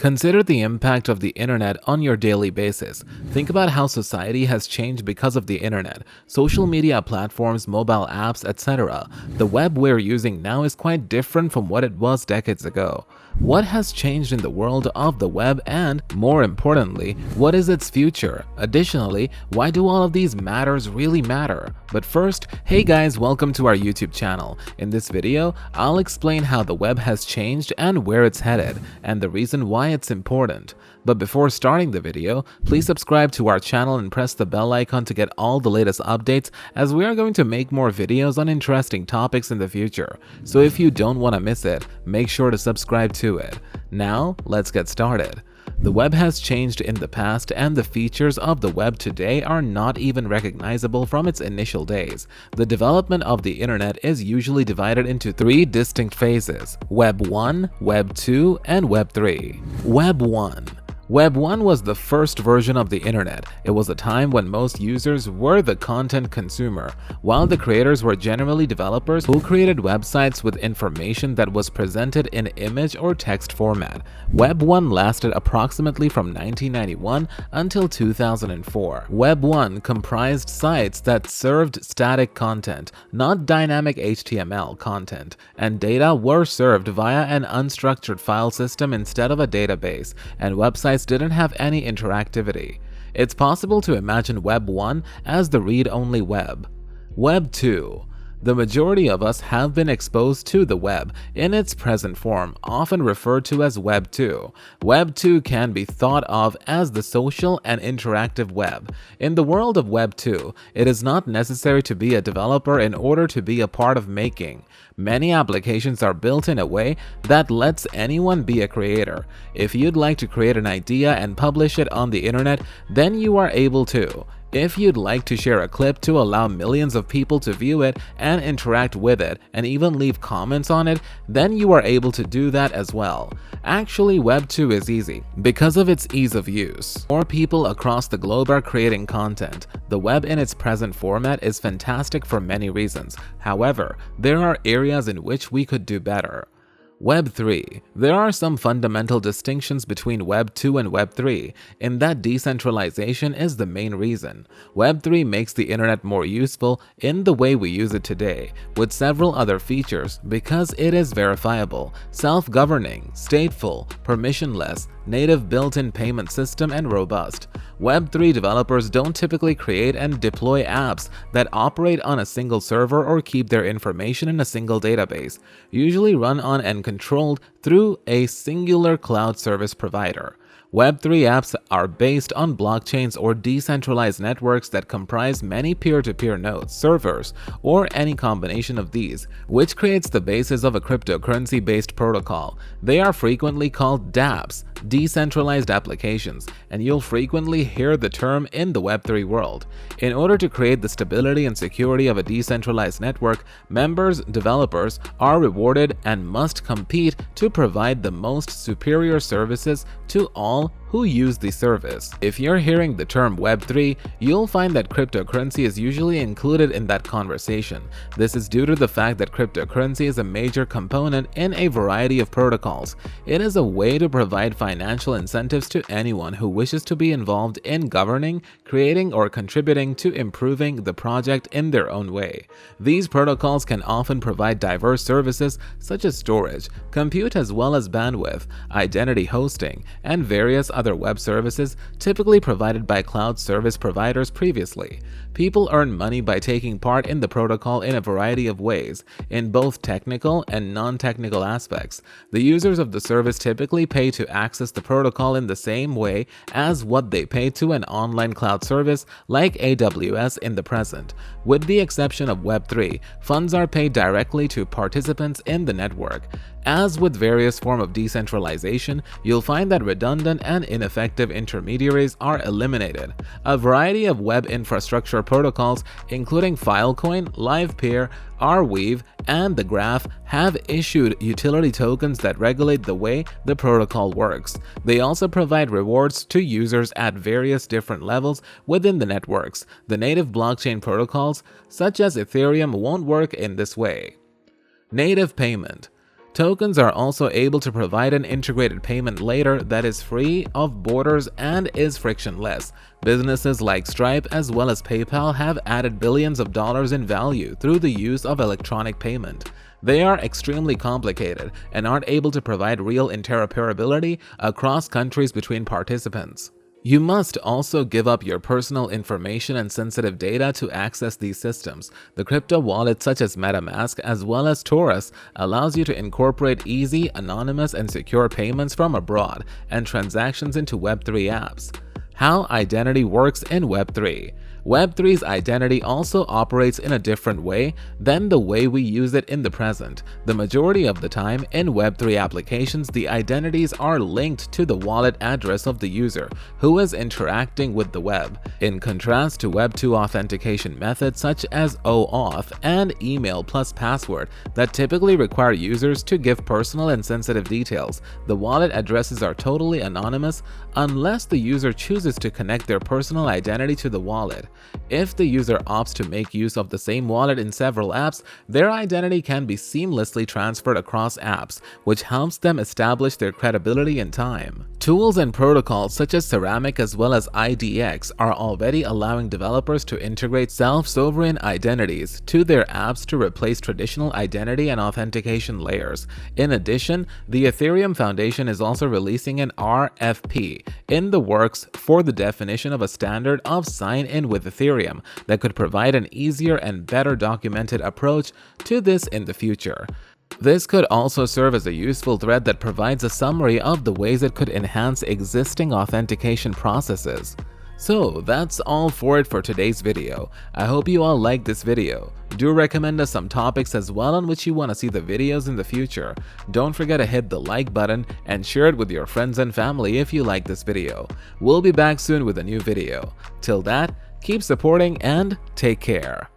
Consider the impact of the internet on your daily basis. Think about how society has changed because of the internet, social media platforms, mobile apps, etc. The web we're using now is quite different from what it was decades ago. What has changed in the world of the web and, more importantly, what is its future? Additionally, why do all of these matters really matter? But first, hey guys, welcome to our YouTube channel. In this video, I'll explain how the web has changed and where it's headed, and the reason why it's important. But before starting the video, please subscribe to our channel and press the bell icon to get all the latest updates, as we are going to make more videos on interesting topics in the future. So if you don't want to miss it, make sure to subscribe to it. Now, let's get started. The web has changed in the past, and the features of the web today are not even recognizable from its initial days. The development of the internet is usually divided into three distinct phases: Web 1, Web 2, and Web 3. Web 1. Web 1 was the first version of the internet. It was a time when most users were the content consumer, while the creators were generally developers who created websites with information that was presented in image or text format. Web 1 lasted approximately from 1991 until 2004. Web 1 comprised sites that served static content, not dynamic HTML content, and data were served via an unstructured file system instead of a database, and websites didn't have any interactivity. It's possible to imagine Web 1 as the read-only web. Web 2. The majority of us have been exposed to the web in its present form, often referred to as Web 2. Web 2 can be thought of as the social and interactive web. In the world of Web 2, it is not necessary to be a developer in order to be a part of making. Many applications are built in a way that lets anyone be a creator. If you'd like to create an idea and publish it on the internet, then you are able to. If you'd like to share a clip to allow millions of people to view it and interact with it and even leave comments on it, then you are able to do that as well. Actually, Web 2 is easy because of its ease of use. More people across the globe are creating content. The web in its present format is fantastic for many reasons. However, there are areas in which we could do better. Web 3. There are some fundamental distinctions between Web 2 and Web 3, in that decentralization is the main reason. Web 3 makes the internet more useful in the way we use it today, with several other features because it is verifiable, self-governing, stateful, permissionless, native built-in payment system, and robust. Web 3 developers don't typically create and deploy apps that operate on a single server or keep their information in a single database, usually run on and controlled through a singular cloud service provider. Web 3 apps are based on blockchains or decentralized networks that comprise many peer-to-peer nodes, servers, or any combination of these, which creates the basis of a cryptocurrency-based protocol. They are frequently called dApps, decentralized applications, and you'll frequently hear the term in the Web 3 world. In order to create the stability and security of a decentralized network, developers are rewarded and must compete to provide the most superior services to all who use the service. If you're hearing the term Web 3, you'll find that cryptocurrency is usually included in that conversation. This is due to the fact that cryptocurrency is a major component in a variety of protocols. It is a way to provide financial incentives to anyone who wishes to be involved in governing, creating, or contributing to improving the project in their own way. These protocols can often provide diverse services such as storage, compute, as well as bandwidth, identity hosting, and various other web services typically provided by cloud service providers previously. People earn money by taking part in the protocol in a variety of ways, in both technical and non-technical aspects. The users of the service typically pay to access the protocol in the same way as what they pay to an online cloud service like AWS in the present. With the exception of Web 3, funds are paid directly to participants in the network. As with various forms of decentralization, you'll find that redundant and ineffective intermediaries are eliminated. A variety of web infrastructure protocols, including Filecoin, LivePeer, Arweave, and The Graph, have issued utility tokens that regulate the way the protocol works. They also provide rewards to users at various different levels within the networks. The native blockchain protocols, such as Ethereum, won't work in this way. Native payment. Tokens are also able to provide an integrated payment layer that is free of borders and is frictionless. Businesses like Stripe as well as PayPal have added billions of dollars in value through the use of electronic payment. They are extremely complicated and aren't able to provide real interoperability across countries between participants. You must also give up your personal information and sensitive data to access these systems. The crypto wallet such as MetaMask as well as Taurus allows you to incorporate easy, anonymous, and secure payments from abroad and transactions into Web3 apps. How identity works in Web3. Web3's identity also operates in a different way than the way we use it in the present. The majority of the time in Web3 applications, the identities are linked to the wallet address of the user who is interacting with the web, in contrast to Web2 authentication methods such as OAuth and email plus password that typically require users to give personal and sensitive details. The wallet addresses are totally anonymous unless the user chooses to connect their personal identity to the wallet. If the user opts to make use of the same wallet in several apps, their identity can be seamlessly transferred across apps, which helps them establish their credibility in time. Tools and protocols such as Ceramic as well as IDX are already allowing developers to integrate self-sovereign identities to their apps to replace traditional identity and authentication layers. In addition, the Ethereum Foundation is also releasing an RFP in the works for the definition of a standard of sign-in with Ethereum that could provide an easier and better documented approach to this in the future. This could also serve as a useful thread that provides a summary of the ways it could enhance existing authentication processes. So that's all for it for today's video. I hope you all liked this video. Do recommend us some topics as well on which you want to see the videos in the future. Don't forget to hit the like button and share it with your friends and family if you like this video. We'll be back soon with a new video. Till that, keep supporting and take care.